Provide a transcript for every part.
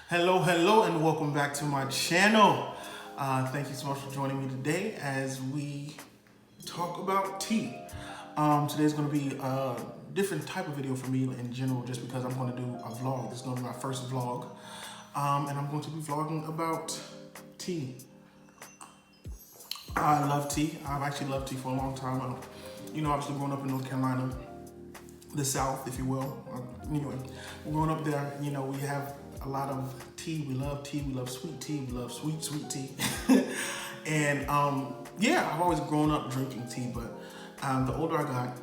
Hello, and welcome back to my channel. Thank you so much for joining me today as we talk about tea. Today's going to be a different type of video for me in general, just because I'm going to do a vlog. This is going to be my first vlog, and I'm going to be vlogging about tea. I love tea. I've actually loved tea for a long time. Obviously growing up in North Carolina, the South, if you will. Anyway, growing up there, we have a lot of tea. We love tea. We love sweet tea. We love sweet tea. And I've always grown up drinking tea, but the older I got,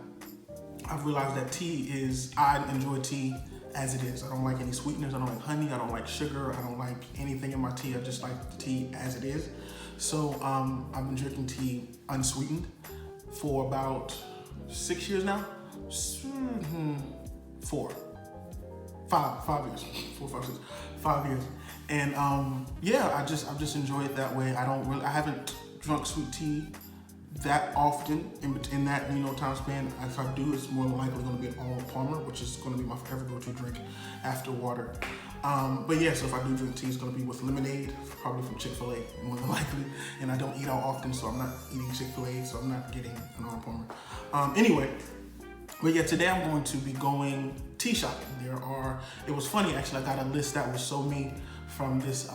I've realized that I enjoy tea as it is. I don't like any sweeteners. I don't like honey. I don't like sugar. I don't like anything in my tea. I just like the tea as it is. So I've been drinking tea unsweetened for about 6 years now. 5 years. And I've just enjoyed it that way. I haven't drunk sweet tea that often in that time span. If I do, it's more than likely going to be an Arnold Palmer, which is going to be my forever go-to drink after water. So if I do drink tea, it's going to be with lemonade, probably from Chick-fil-A, more than likely. And I don't eat out often, so I'm not eating Chick-fil-A, so I'm not getting an Arnold Palmer. Today I'm going to be going tea shopping. It was funny actually, I got a list that was sold me from this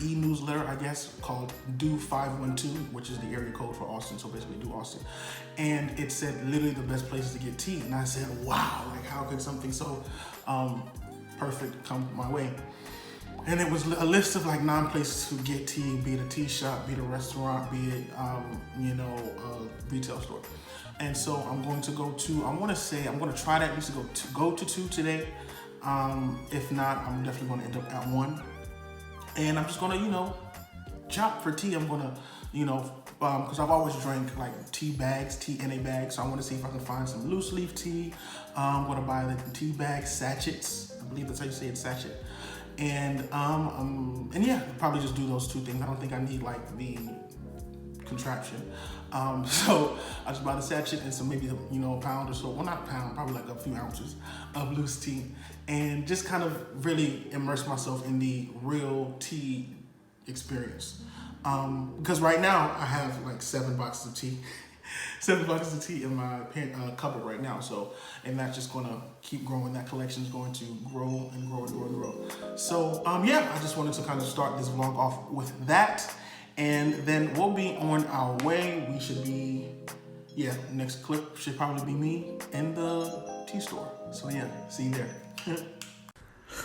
e-newsletter, I guess, called Do 512, which is the area code for Austin, so basically Do Austin. And it said literally the best places to get tea. And I said, wow, like how could something so perfect come my way? And it was a list of like 9 places to get tea, be it a tea shop, be it a restaurant, be it, a retail store. And so I'm going to go to, I'm going to try to at least go to 2 today. If not, I'm definitely going to end up at 1. And I'm just going to, shop for tea. I'm going to, because I've always drank like tea bags, tea in a bag. So I want to see if I can find some loose leaf tea. I'm going to buy the tea bag sachets. I believe that's how you say it, sachet. And probably just do those 2 things. I don't think I need like the contraption. So I just bought a sachet and some maybe a pound or so. Well, not a pound, probably like a few ounces of loose tea, and just kind of really immerse myself in the real tea experience. Because right now I have like 7 boxes of tea. 7 boxes of tea in my cupboard right now. So, and that's just going to keep growing. That collection is going to grow and grow and grow and grow. So, I just wanted to kind of start this vlog off with that. And then we'll be on our way. We should be, next clip should probably be me in the tea store. So see you there.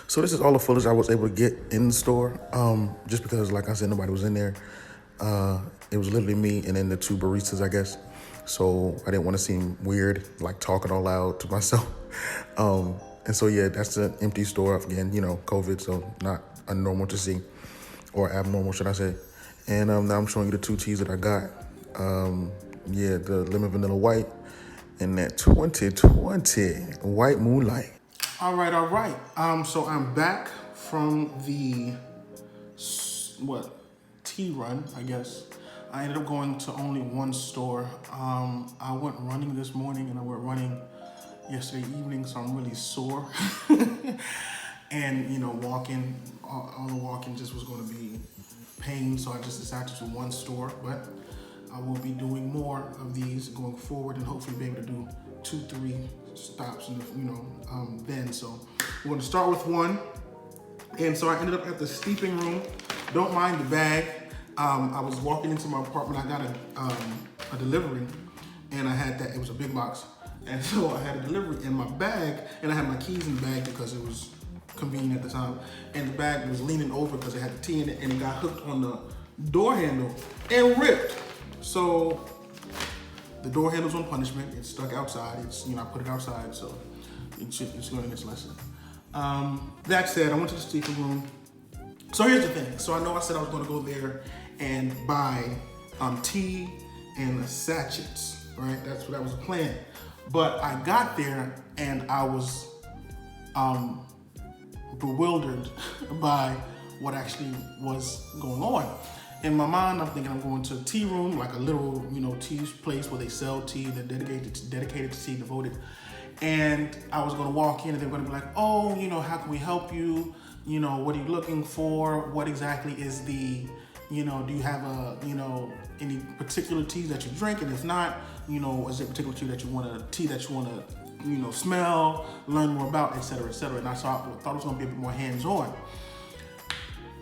So this is all the footage I was able to get in the store. Just because, like I said, nobody was in there. It was literally me and then the 2 baristas, I guess. So I didn't want to seem weird, like talking all loud to myself. That's an empty store. Again, COVID, so not normal to see, or abnormal, should I say. And now I'm showing you the 2 teas that I got. The lemon vanilla white and that 2020 white moonlight. All right. So I'm back from the tea run, I guess. I ended up going to only 1 store. I went running this morning and I went running yesterday evening, so I'm really sore. And walking, all the walking just was going to be pain, so I just decided to do 1 store, but I will be doing more of these going forward and hopefully be able to do 2-3 stops then. So we're going to start with 1. And so I ended up at the steeping room. Don't mind the bag. I was walking into my apartment. I got a delivery, and I had that. It was a big box, and so I had a delivery in my bag, and I had my keys in the bag because it was convenient at the time, and the bag was leaning over because it had the tea in it, and it got hooked on the door handle and ripped. So the door handle's on punishment. It's stuck outside. I put it outside, so it's learning its lesson. That said, I went to the steeping room. So here's the thing. So I know I said I was going to go there and buy tea and the sachets, right? That was the plan. But I got there and I was bewildered by what actually was going on. In my mind, I'm thinking I'm going to a tea room, like a literal, tea place where they sell tea. They're dedicated to tea, devoted. And I was going to walk in and they were going to be like, oh, how can we help you? what are you looking for? What exactly is the, do you have any particular teas that you drink? And if not, is there a particular tea that you want to smell, learn more about, et cetera, et cetera. And I thought it was going to be a bit more hands-on.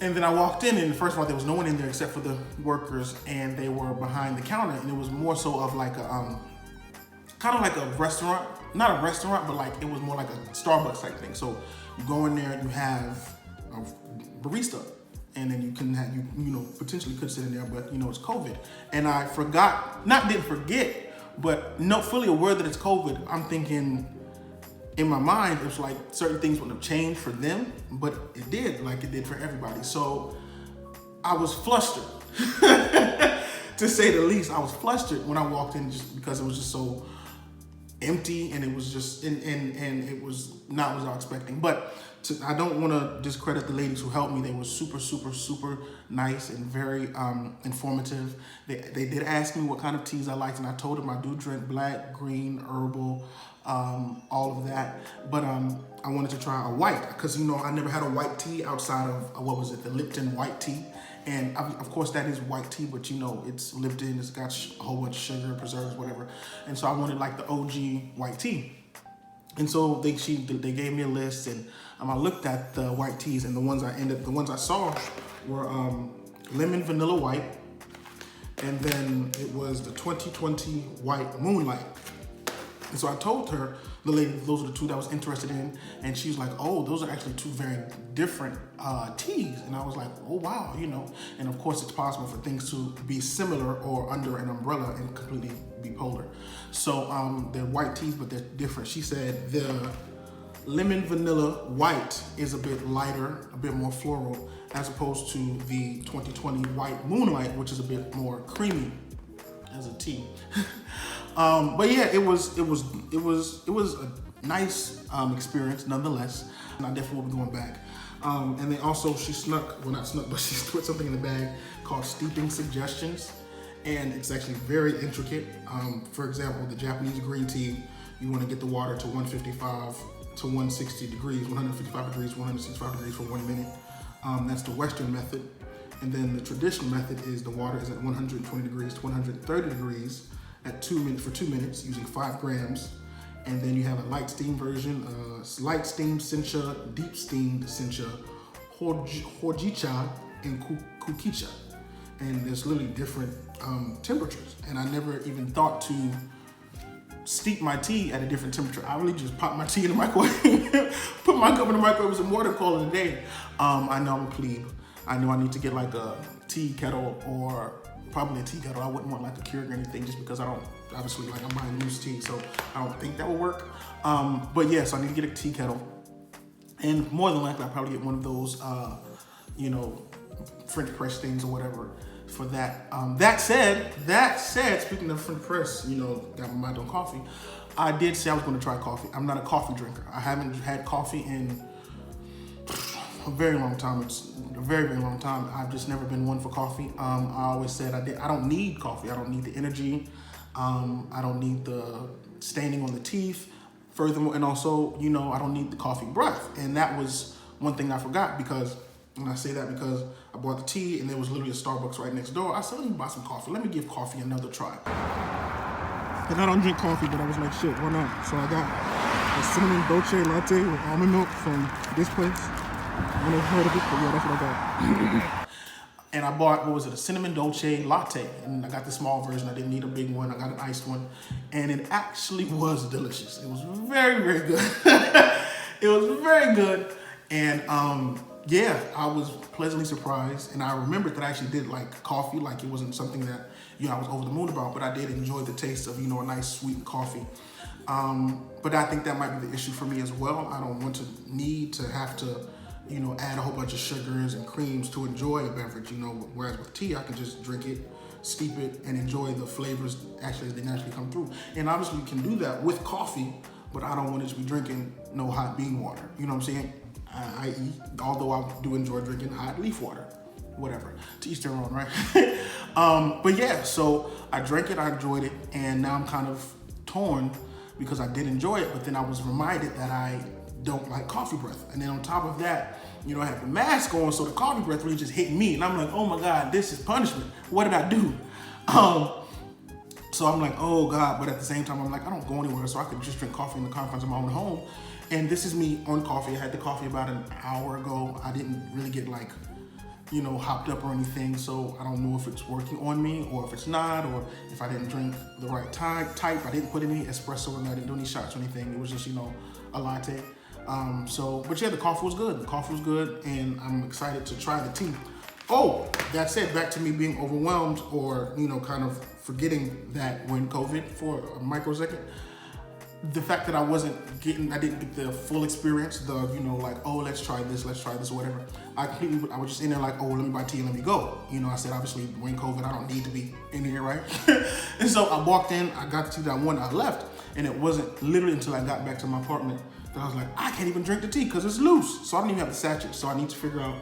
And then I walked in, and first of all, there was no one in there except for the workers, and they were behind the counter, and it was more so of like a, kind of like a restaurant, not a restaurant, but like it was more like a Starbucks type thing. So you go in there and you have a barista, and then you can have, potentially could sit in there, but it's COVID. And I didn't forget, but not fully aware that it's COVID, I'm thinking, in my mind, it was like certain things wouldn't have changed for them, but it did, like it did for everybody. So I was flustered, to say the least. I was flustered when I walked in, just because it was just so empty, and it was just, and it was not what I was expecting. But I don't want to discredit the ladies who helped me. They were super, super, super nice and very informative. They did ask me what kind of teas I liked, and I told them I do drink black, green, herbal, all of that. But I wanted to try a white, because I never had a white tea outside of the Lipton white tea. And of course that is white tea, but it's Lipton, it's got a whole bunch of sugar, preserves, whatever. And so I wanted like the OG white tea. And so they gave me a list, and I looked at the white teas, and the ones I saw were lemon vanilla white, and then it was the 2020 white moonlight. And so I told her, the lady, those are the two that I was interested in, and she was like, oh, those are actually two very different teas. And I was like, oh wow, and of course it's possible for things to be similar or under an umbrella and completely be polar. So they're white teas, but they're different. She said the lemon vanilla white is a bit lighter, a bit more floral, as opposed to the 2020 white moonlight, which is a bit more creamy as a tea. But yeah, it was a nice experience nonetheless, and I definitely will be going back. And then also she put something in the bag called steeping suggestions, and it's actually very intricate. For example, the Japanese green tea, you want to get the water to 155 to 160 degrees, 155 degrees, 165 degrees for 1 minute. That's the Western method. And then the traditional method is the water is at 120 degrees to 130 degrees at 2 minutes for 2 minutes using 5 grams. And then you have a light steam version, light steamed sencha, deep steamed sencha, hojicha, and kukicha. And there's literally different temperatures. And I never even thought to steep my tea at a different temperature. I really just pop my tea in the microwave, put my cup in the microwave with some water, call it a day. I know I'm a plebe. I know I need to get like a tea kettle, or probably a tea kettle. I wouldn't want like a Keurig or anything, just because I don't, obviously, like, I'm buying loose tea, so I don't think that will work. But yes, I need to get a tea kettle. And more than likely, I'll probably get one of those, French press things or whatever for that. That said, speaking of French press, got my mind on coffee. I did say I was going to try coffee. I'm not a coffee drinker. I haven't had coffee in a very long time. It's a very, very long time. I've just never been one for coffee. I always said I don't need coffee. I don't need the energy. I don't need the staining on the teeth. Furthermore, and also, I don't need the coffee breath. And that was one thing I forgot, because when I say that, because I bought the tea and there was literally a Starbucks right next door. I said, let me buy some coffee. Let me give coffee another try. And I don't drink coffee, but I was like, shit, why not? So I got a cinnamon dolce latte with almond milk from this place. I never heard of it, but yeah, that's what I got. And I bought, a cinnamon dolce latte. And I got the small version. I didn't need a big one. I got an iced one. And it actually was delicious. It was very, very good. It was very good. And yeah, I was pleasantly surprised. And I remembered that I actually did like coffee. Like, it wasn't something that, I was over the moon about, but I did enjoy the taste of, a nice sweet coffee. But I think that might be the issue for me as well. I don't want to need to have to, add a whole bunch of sugars and creams to enjoy a beverage, whereas with tea, I can just drink it, steep it, and enjoy the flavors actually as they naturally come through. And obviously you can do that with coffee, but I don't want to just be drinking no hot bean water. You know what I'm saying? I.e., although I do enjoy drinking hot leaf water, whatever, to each their own, right? But yeah, so I drank it, I enjoyed it, and now I'm kind of torn because I did enjoy it, but then I was reminded that I don't like coffee breath. And then on top of that, you know, I have the mask on, so the coffee breath really just hit me. And I'm like, oh my God, this is punishment. What did I do? So I'm like, oh God, but at the same time, I'm like, I don't go anywhere, so I could just drink coffee in the confines of my own home. And this is me on coffee. I had the coffee about an hour ago. I didn't really get like, you know, hopped up or anything, so I don't know if it's working on me or if it's not, or if I didn't drink the right type. I didn't put any espresso in there, I didn't do any shots or anything. It was just, you know, a latte. But yeah, the coffee was good. The coffee was good, and I'm excited to try the tea. Oh, that said, back to me being overwhelmed or, you know, kind of forgetting that we're in COVID for a microsecond. The fact that I didn't get the full experience, you know, like, oh, let's try this, or whatever. I was just in there like, oh, let me buy tea and let me go. You know, I said, obviously, we're in COVID, I don't need to be in here, right? And so I walked in, I got the tea that I wanted, I left. And it wasn't literally until I got back to my apartment that I was like, I can't even drink the tea because it's loose. So I don't even have the sachet. So I need to figure out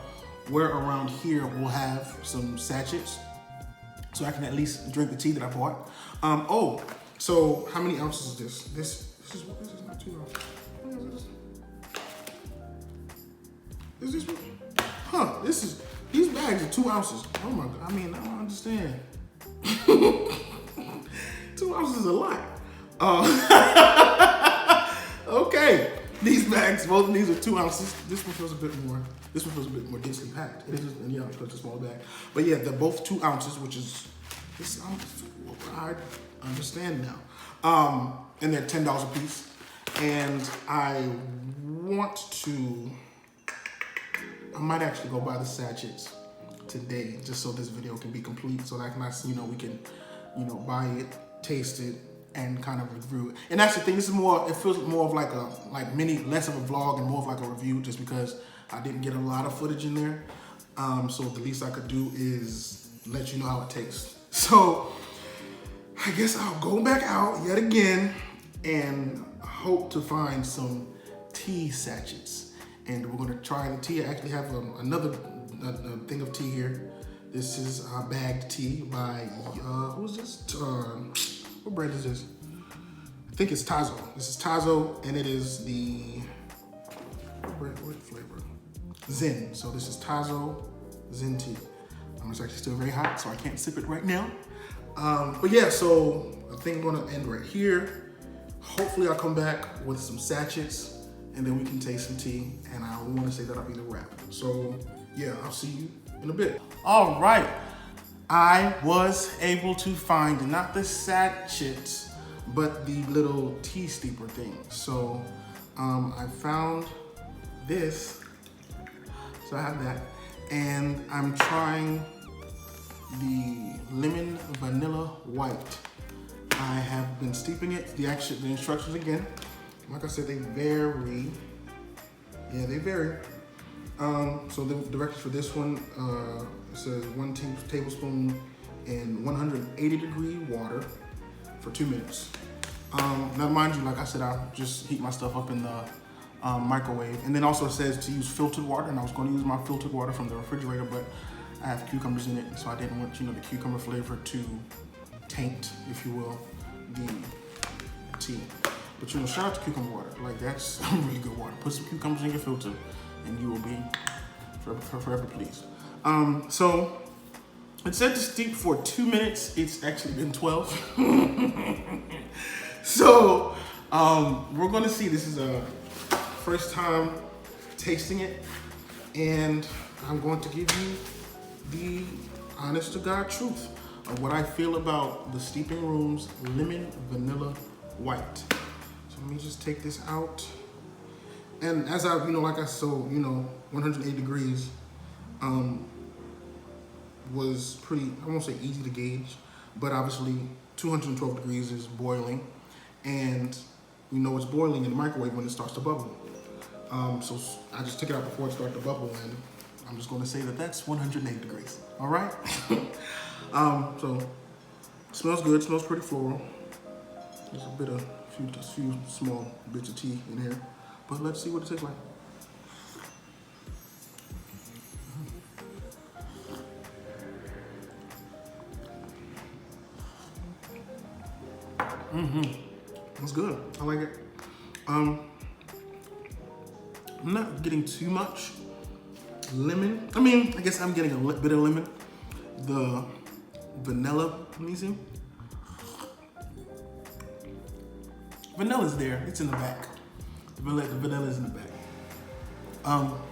where around here we'll have some sachets so I can at least drink the tea that I bought. So how many ounces is this? This is not 2 ounces. What is this? Is this what? Huh, these bags are 2 ounces. Oh my God, I mean, I don't understand. 2 ounces is a lot. Okay, these bags, both of these are 2 ounces. This one feels a bit more densely packed. It is, yeah, because it's a small bag. But yeah, they're both 2 ounces, which is, I understand now. And they're $10 a piece. And I might actually go buy the sachets today, just so this video can be complete, so that we can, you know, buy it, taste it, and kind of review it. And that's the thing, it feels more of like less of a vlog and more of like a review, just because I didn't get a lot of footage in there. So the least I could do is let you know how it tastes. So I guess I'll go back out yet again and hope to find some tea sachets. And we're gonna try the tea. I actually have another thing of tea here. This is bagged tea by, who's this? What brand is this? I think it's Tazo. This is Tazo, and it is the, what flavor? Zen. So this is Tazo Zen tea. It's actually still very hot, so I can't sip it right now. But yeah, so I think I'm gonna end right here. Hopefully I'll come back with some sachets, and then we can taste some tea, and I wanna say that'll be the wrap. So yeah, I'll see you in a bit. All right, I was able to find not the sachets, but the little tea steeper thing. So I found this, so I have that, and I'm trying the lemon vanilla white. I have been steeping it. The instructions again, like I said, they vary. Yeah, they vary. So the directions for this one, it says 1 tablespoon in 180-degree water for 2 minutes. Now mind you, like I said, I just heat my stuff up in the microwave. And then also it says to use filtered water, and I was going to use my filtered water from the refrigerator, but I have cucumbers in it, so I didn't want, you know, the cucumber flavor to taint, if you will, the tea. But you know, shout out to cucumber water. Like, that's really good water. Put some cucumbers in your filter, and you will be forever pleased. So it said to steep for 2 minutes. It's actually been 12. So we're gonna see. This is a first time tasting it, and I'm going to give you the honest to God truth of what I feel about the Steeping Room's lemon vanilla white. So let me just take this out. And as I, you know, like I so, you know, 108 degrees was pretty, I won't say easy to gauge, but obviously 212 degrees is boiling, and we know it's boiling in the microwave when it starts to bubble. So I just took it out before it started to bubble, and I'm just gonna say that that's 108 degrees, all right? So it smells good, it smells pretty floral. There's a few small bits of tea in here, but let's see what it tastes like. That's good, I like it. I'm not getting too much lemon. I mean, I guess I'm getting a bit of lemon. The vanilla, let me see. Vanilla's there, it's in the back. The vanilla's in the back.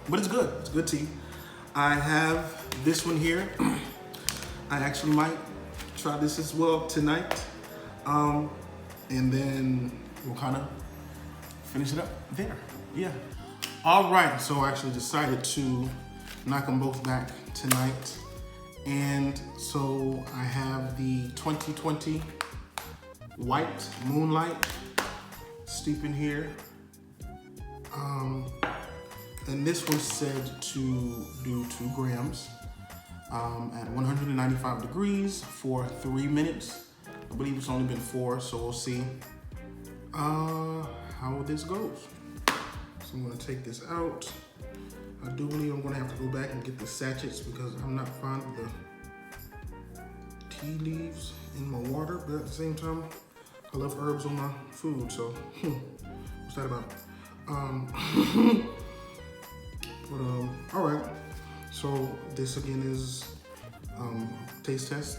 But it's good, it's good tea. I have this one here. I actually might try this as well tonight. And then we'll kind of finish it up there, yeah. All right, so I actually decided to knock them both back tonight. And so I have the 2020 White Moonlight steeping here. And this was said to do 2 grams at 195 degrees for 3 minutes. I believe it's only been 4, so we'll see how this goes. So I'm gonna take this out. I do believe I'm gonna have to go back and get the sachets because I'm not fond of the tea leaves in my water, but at the same time, I love herbs on my food, so what's that about? All right. So this again is taste test,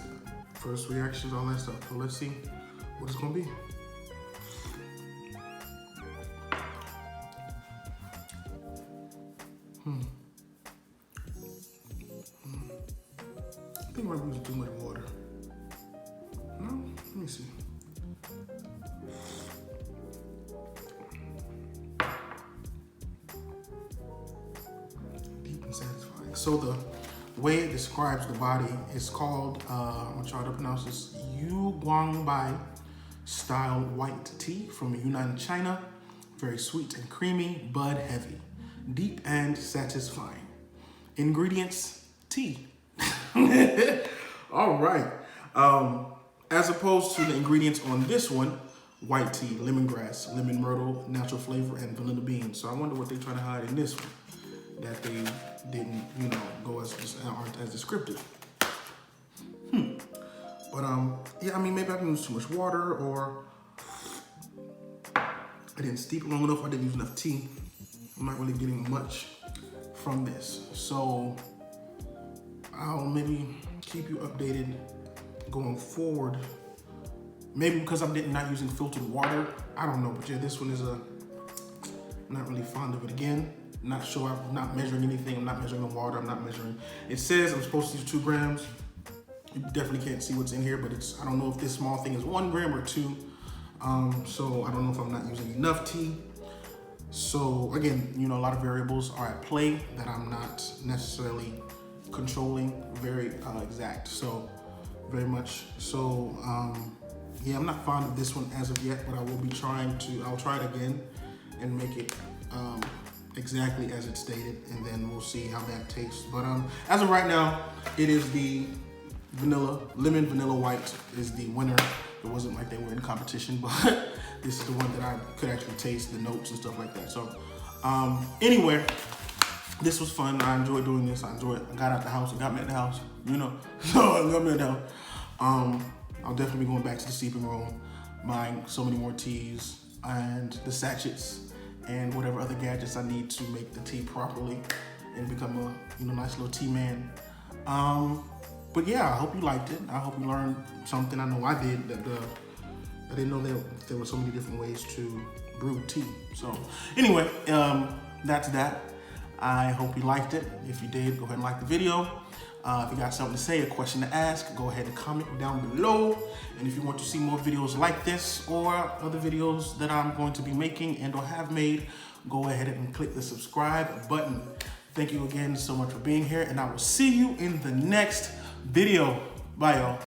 first reactions, all that stuff. So let's see what it's gonna be. I think I might be using too much water. No, let me see. Deep and satisfying. So the way it describes the body is called, I'm gonna try to pronounce this, Yu Guangbai style white tea from Yunnan, China. Very sweet and creamy, bud heavy, deep and satisfying. Ingredients, tea. All right. As opposed to the ingredients on this one, white tea, lemongrass, lemon myrtle, natural flavor, and vanilla beans. So I wonder what they're trying to hide in this one that they didn't, go aren't as descriptive. But yeah, I mean, maybe I didn't use too much water, or I didn't steep it long enough, I didn't use enough tea. I'm not really getting much from this. So I'll maybe keep you updated going forward. Maybe because I'm not using filtered water. I don't know, but yeah, this one is not really fond of it. Again, not sure, I'm not measuring anything. I'm not measuring the water, I'm not measuring. It says I'm supposed to use 2 grams. You definitely can't see what's in here, but I don't know if this small thing is 1 gram or 2. So I don't know if I'm not using enough tea. So again, a lot of variables are at play that I'm not necessarily controlling, very exact. So very much so, yeah, I'm not fond of this one as of yet, but I will be I'll try it again and make it exactly as it's stated, and then we'll see how that tastes. But as of right now, it is the lemon vanilla white is the winner. It wasn't like they were in competition, but this is the one that I could actually taste the notes and stuff like that. So anyway, this was fun. I enjoyed doing this. I got out the house. It got me at the house, so it got me at the house. I'll definitely be going back to the steeping room, buying so many more teas and the sachets and whatever other gadgets I need to make the tea properly and become a nice little tea man. But yeah, I hope you liked it. I hope you learned something. I know I did. I didn't know there were so many different ways to brew tea. So anyway, that's that. I hope you liked it. If you did, go ahead and like the video. If you got something to say, a question to ask, go ahead and comment down below. And if you want to see more videos like this or other videos that I'm going to be making and or have made, go ahead and click the subscribe button. Thank you again so much for being here, and I will see you in the next video. Bye, y'all.